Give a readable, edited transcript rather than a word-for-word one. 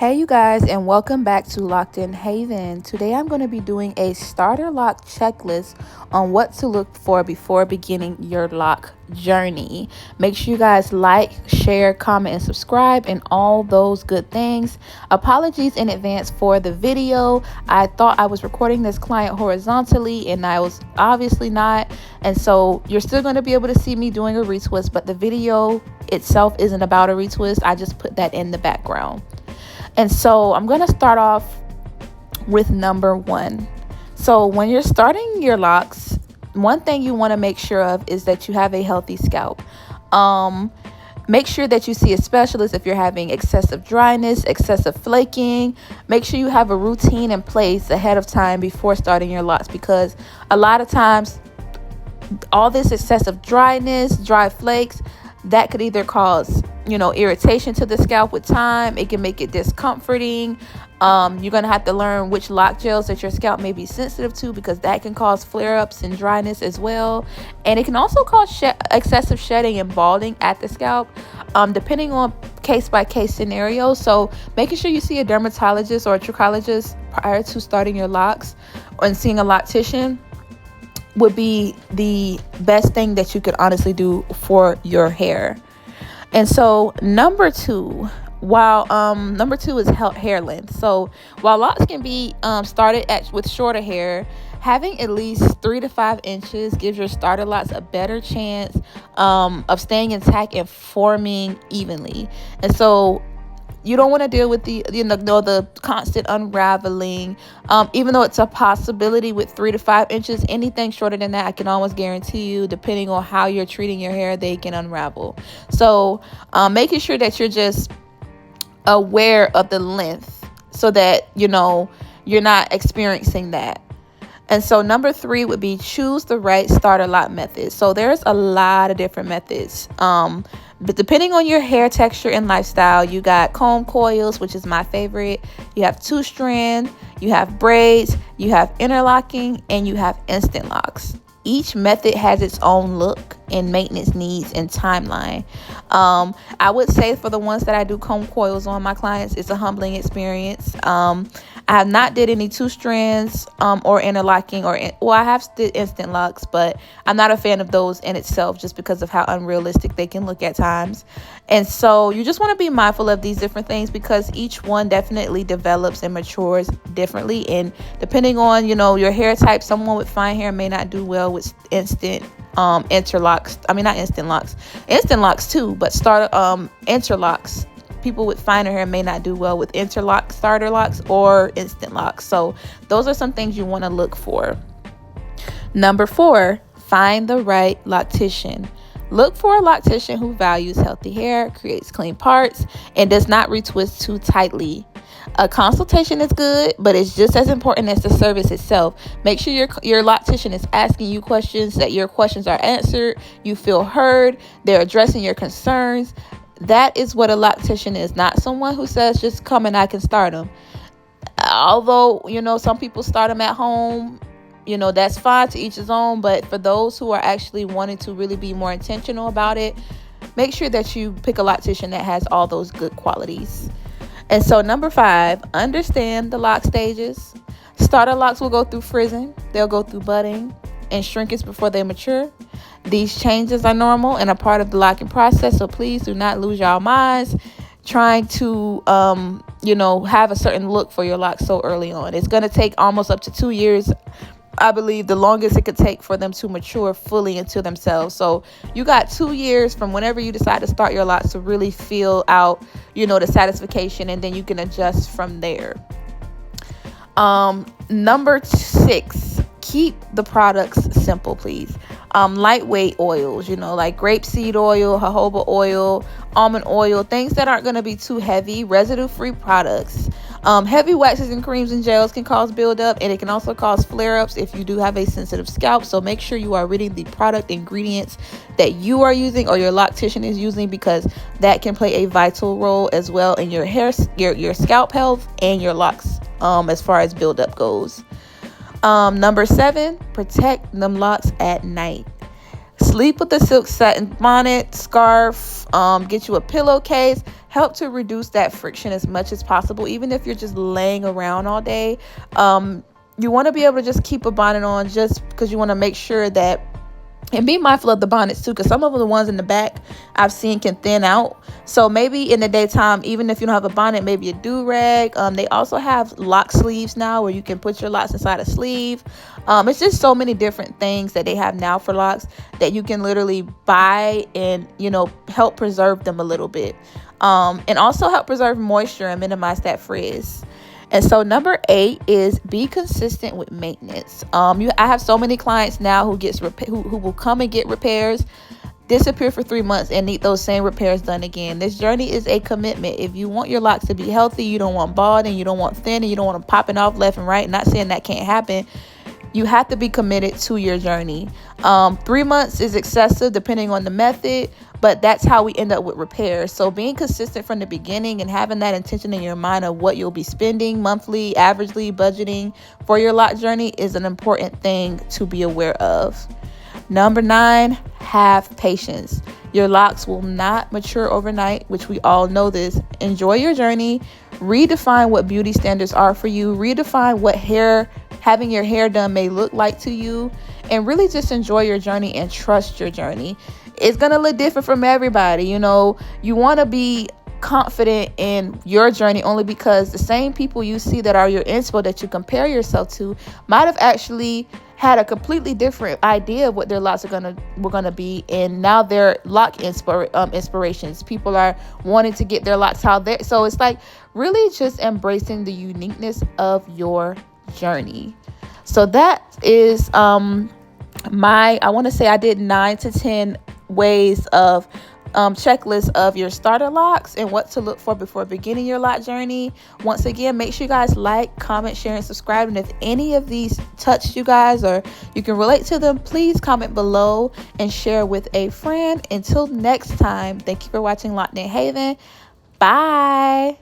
Hey, you guys, and welcome back to Locked In Haven. Today, I'm going to be doing a starter lock checklist on what to look for before beginning your lock journey. Make sure you guys like, share, comment, and subscribe, and all those good things. Apologies in advance for the video. I thought I was recording this client horizontally, and I was obviously not. And so, you're still going to be able to see me doing a retwist, but the video itself isn't about a retwist. I just put that in the background. And so I'm going to start off with number one. So when you're starting your locks, one thing you want to make sure of is that you have a healthy scalp. Make sure that you see a specialist if you're having excessive dryness, excessive flaking. Make sure you have a routine in place ahead of time before starting your locks, because a lot of times all this excessive dryness, dry flakes, that could either cause irritation to the scalp with time. It can make it discomforting. You're going to have to learn which lock gels that your scalp may be sensitive to, because that can cause flare-ups and dryness as well. And it can also cause excessive shedding and balding at the scalp, depending on case-by-case scenario. So making sure you see a dermatologist or a trichologist prior to starting your locks and seeing a loctician would be the best thing that you could honestly do for your hair. And so number two is hair length. So while locks can be started with shorter hair, having at least 3 to 5 inches gives your starter locks a better chance of staying intact and forming evenly. And so you don't want to deal with the constant unraveling. Even though it's a possibility with 3 to 5 inches, anything shorter than that, I can almost guarantee you, depending on how you're treating your hair, they can unravel. So making sure that you're just aware of the length so that, you're not experiencing that. And so number 3 would be choose the right starter lock method. So there's a lot of different methods. But depending on your hair texture and lifestyle, you got comb coils, which is my favorite. You have 2-strand, you have braids, you have interlocking, and you have instant locks. Each method has its own look and maintenance needs and timeline. I would say for the ones that I do comb coils on my clients, it's a humbling experience. I have not did any 2-strands or interlocking I have did instant locks, but I'm not a fan of those in itself just because of how unrealistic they can look at times. And so you just want to be mindful of these different things, because each one definitely develops and matures differently. And depending on, your hair type, someone with fine hair may not do well with instant interlocks. I mean, not instant locks. Instant locks too, but interlocks. People with finer hair may not do well with interlock starter locks or instant locks. So those are some things you want to look for. Number 4, find the right loctician. Look for a loctician who values healthy hair, creates clean parts, and does not retwist too tightly. A consultation is good, but it's just as important as the service itself. Make sure your loctician is asking you questions, that your questions are answered, you feel heard, they're addressing your concerns. That is what a loctician is, not someone who says, just come and I can start them. Although, some people start them at home, that's fine, to each his own. But for those who are actually wanting to really be more intentional about it, make sure that you pick a loctician that has all those good qualities. And so number 5, understand the lock stages. Starter locks will go through frizzing, they'll go through budding and shrinkage before they mature. These changes are normal and a part of the locking process, so please do not lose your minds trying to have a certain look for your locks so early on. It's going to take almost up to 2 years, I believe, the longest it could take for them to mature fully into themselves. So you got 2 years from whenever you decide to start your locks to really feel out the satisfaction, and then you can adjust from there. Number 6, keep the products simple, please. Lightweight oils, like grapeseed oil, jojoba oil, almond oil, things that aren't going to be too heavy, residue-free products. Heavy waxes and creams and gels can cause buildup, and it can also cause flare-ups if you do have a sensitive scalp. So make sure you are reading the product ingredients that you are using or your loctician is using, because that can play a vital role as well in your hair, your scalp health, and your locks as far as buildup goes. Number 7, protect them locks at night. Sleep with a silk satin bonnet, scarf, get you a pillowcase. help to reduce that friction as much as possible. Even if you're just laying around all day, you want to be able to just keep a bonnet on, just because you want to make sure that, and be mindful of the bonnets too, because some of the ones in the back I've seen can thin out. So maybe in the daytime, even if you don't have a bonnet, maybe a do-rag. They also have lock sleeves now where you can put your locks inside a sleeve. It's just so many different things that they have now for locks that you can literally buy and, help preserve them a little bit. And also help preserve moisture and minimize that frizz. And so number 8 is be consistent with maintenance. I have so many clients now who will come and get repairs, disappear for 3 months, and need those same repairs done again. This journey is a commitment. If you want your locks to be healthy, you don't want bald, and you don't want thin, and you don't want them popping off left and right. Not saying that can't happen. You have to be committed to your journey. 3 months is excessive depending on the method, but that's how we end up with repairs. So being consistent from the beginning and having that intention in your mind of what you'll be spending monthly, averagely, budgeting for your lock journey is an important thing to be aware of. Number 9, have patience. Your locks will not mature overnight, which we all know this. Enjoy your journey. Redefine what beauty standards are for you. Redefine what having your hair done may look like to you, and really just enjoy your journey and trust your journey. It's going to look different from everybody. You want to be confident in your journey only because the same people you see that are your inspo that you compare yourself to might have actually had a completely different idea of what their locks were gonna be, and now they're lock inspirations. People are wanting to get their locks how they. So it's like really just embracing the uniqueness of your journey. So that is I want to say I did 9 to 10 ways of checklist of your starter locks and what to look for before beginning your lock journey. Once again, make sure you guys like, comment, share, and subscribe. And if any of these touched you guys or you can relate to them, please comment below and share with a friend. Until next time, thank you for watching Locked in Haven. Bye.